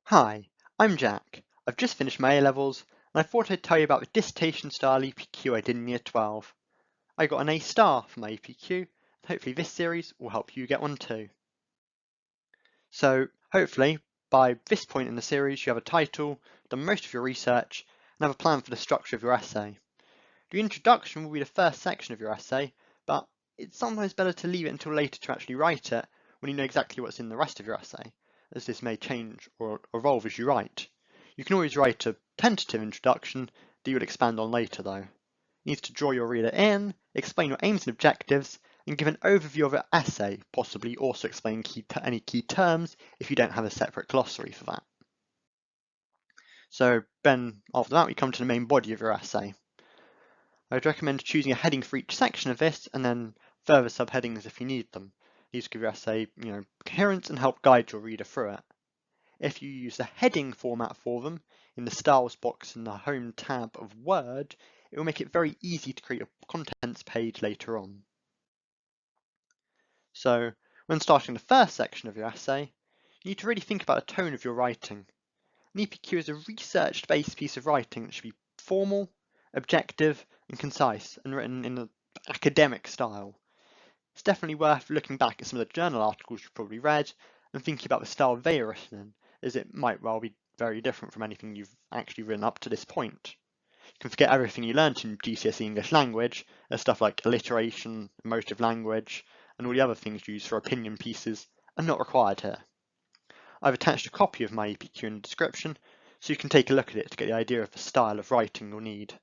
Hi, I'm Jack. I've just finished my A-levels and I thought I'd tell you about the dissertation style EPQ I did in Year 12. I got an A star for my EPQ, and hopefully this series will help you get one too. So hopefully by this point in the series you have a title, done most of your research, and have a plan for the structure of your essay. The introduction will be the first section of your essay, but it's sometimes better to leave it until later to actually write it when you know exactly what's in the rest of your essay, as this may change or evolve as you write. You can always write a tentative introduction that you would expand on later though. You need to draw your reader in, explain your aims and objectives, and give an overview of your essay, possibly also explain any key terms if you don't have a separate glossary for that. So then after that we come to the main body of your essay. I would recommend choosing a heading for each section of this and then further subheadings if you need them. These give your essay, coherence and help guide your reader through it. If you use the heading format for them in the styles box in the home tab of Word, it will make it very easy to create a contents page later on. So when starting the first section of your essay, you need to really think about the tone of your writing. An EPQ is a research-based piece of writing that should be formal, objective, and concise, and written in an academic style. It's definitely worth looking back at some of the journal articles you've probably read and thinking about the style they are written in, as it might well be very different from anything you've actually written up to this point. You can forget everything you learnt in GCSE English language, as stuff like alliteration, emotive language, and all the other things used for opinion pieces are not required here. I've attached a copy of my EPQ in the description, so you can take a look at it to get the idea of the style of writing you'll need.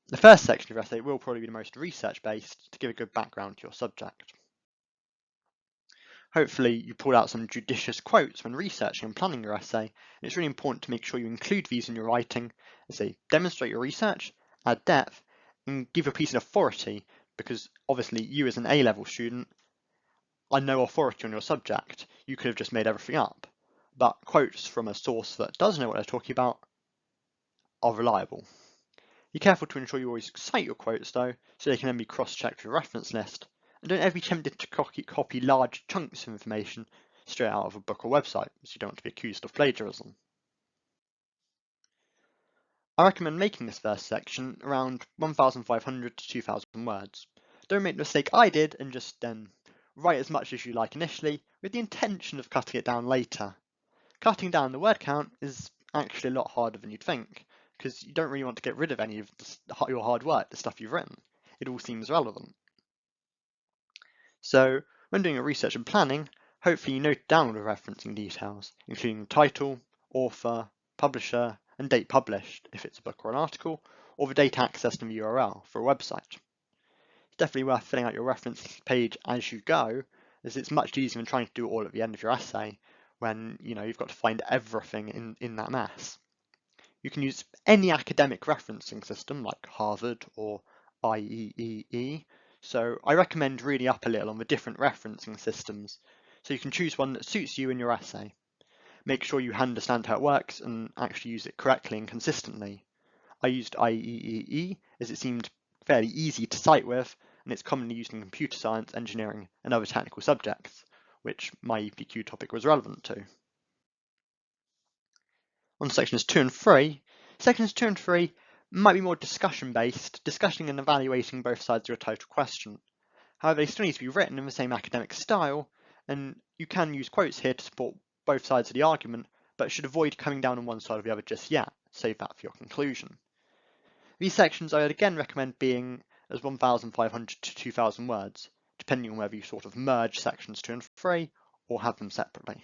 The first section of your essay will probably be the most research-based to give a good background to your subject. Hopefully you pulled out some judicious quotes when researching and planning your essay, and it's really important to make sure you include these in your writing as they demonstrate your research, add depth, and give your piece an authority, because obviously you as an A-level student are no authority on your subject. You could have just made everything up. But quotes from a source that does know what they're talking about are reliable. Be careful to ensure you always cite your quotes though, so they can then be cross-checked with your reference list, and don't ever be tempted to copy large chunks of information straight out of a book or website, as you don't want to be accused of plagiarism. I recommend making this first section around 1,500 to 2,000 words. Don't make the mistake I did and just then write as much as you like initially with the intention of cutting it down later. Cutting down the word count is actually a lot harder than you'd think, because you don't really want to get rid of any of your hard work, the stuff you've written. It all seems relevant. So when doing your research and planning, hopefully you note down all the referencing details, including the title, author, publisher, and date published if it's a book or an article, or the date accessed in the URL for a website. It's definitely worth filling out your reference page as you go, as it's much easier than trying to do it all at the end of your essay when you've got to find everything in that mess. You can use any academic referencing system like Harvard or IEEE, so I recommend reading up a little on the different referencing systems so you can choose one that suits you in your essay. Make sure you understand how it works and actually use it correctly and consistently. I used IEEE as it seemed fairly easy to cite with, and it's commonly used in computer science, engineering, and other technical subjects, which my EPQ topic was relevant to. On sections 2 and 3, sections 2 and 3 might be more discussion-based, discussing and evaluating both sides of your total question. However, they still need to be written in the same academic style, and you can use quotes here to support both sides of the argument, but should avoid coming down on one side or the other just yet. Save that for your conclusion. These sections I would again recommend being as 1,500 to 2,000 words, depending on whether you sort of merge sections 2 and 3 or have them separately.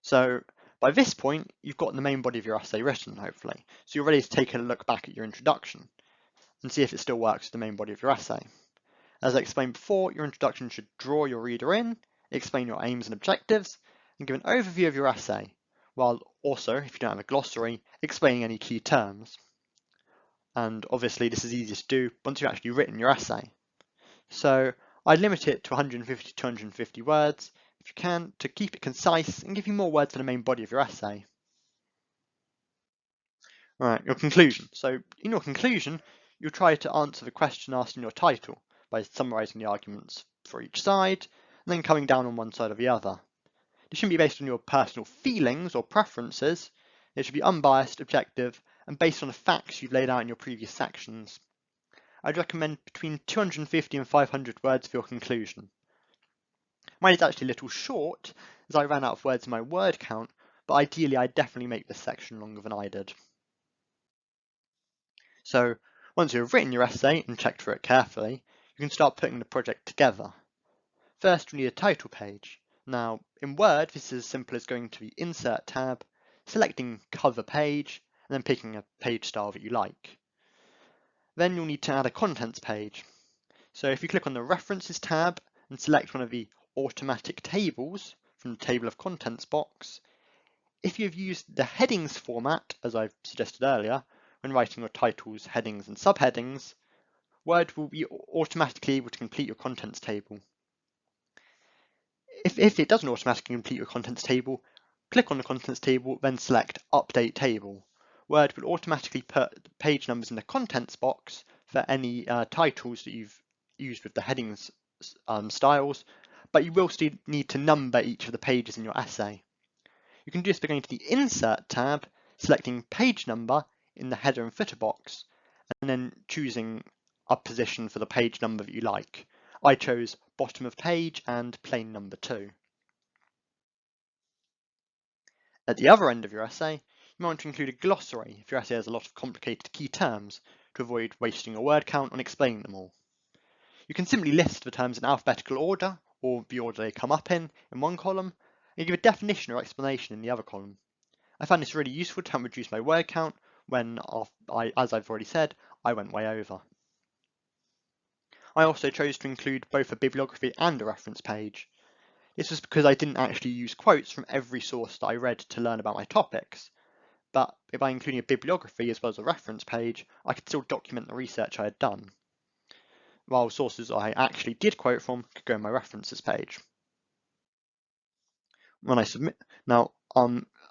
So by this point, you've got the main body of your essay written, hopefully. So you're ready to take a look back at your introduction and see if it still works with the main body of your essay. As I explained before, your introduction should draw your reader in, explain your aims and objectives, and give an overview of your essay, while also, if you don't have a glossary, explaining any key terms. And obviously this is easier to do once you've actually written your essay. So I'd limit it to 150 to 250 words, if you can, to keep it concise and give you more words for the main body of your essay. Alright, your conclusion. So in your conclusion, you'll try to answer the question asked in your title by summarising the arguments for each side, and then coming down on one side or the other. This shouldn't be based on your personal feelings or preferences. It should be unbiased, objective, and based on the facts you've laid out in your previous sections. I'd recommend between 250 and 500 words for your conclusion. Mine is actually a little short, as I ran out of words in my word count, but ideally I'd definitely make this section longer than I did. So, once you've written your essay and checked through it carefully, you can start putting the project together. First, we need a title page. Now, in Word, this is as simple as going to the Insert tab, selecting Cover Page, and then picking a page style that you like. Then you'll need to add a contents page. So if you click on the References tab and select one of the automatic tables from the Table of Contents box, if you've used the headings format, as I've suggested earlier, when writing your titles, headings, and subheadings, Word will be automatically able to complete your contents table. If it doesn't automatically complete your contents table, click on the contents table, then select Update Table. Word will automatically put page numbers in the contents box for any titles that you've used with the headings styles, but you will still need to number each of the pages in your essay. You can do this by going to the Insert tab, selecting Page Number in the header and footer box, and then choosing a position for the page number that you like. I chose bottom of page and plain number 2. At the other end of your essay, you might want to include a glossary if your essay has a lot of complicated key terms to avoid wasting your word count on explaining them all. You can simply list the terms in alphabetical order or the order they come up in one column, and give a definition or explanation in the other column. I found this really useful to help reduce my word count when, as I've already said, I went way over. I also chose to include both a bibliography and a reference page. This was because I didn't actually use quotes from every source that I read to learn about my topics, but by including a bibliography as well as a reference page, I could still document the research I had done, while sources I actually did quote from could go in my references page. When I submit, now,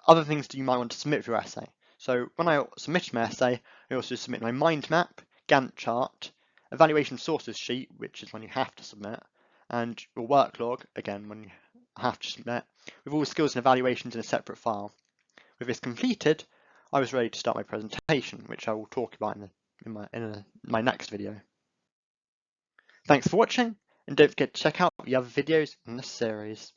other things that you might want to submit for your essay. So when I submitted my essay, I also submit my mind map, Gantt chart, evaluation sources sheet, which is when you have to submit, and your work log, again when you have to submit, with all the skills and evaluations in a separate file. With this completed, I was ready to start my presentation, which I will talk about in my next video. Thanks for watching, and don't forget to check out the other videos in this series.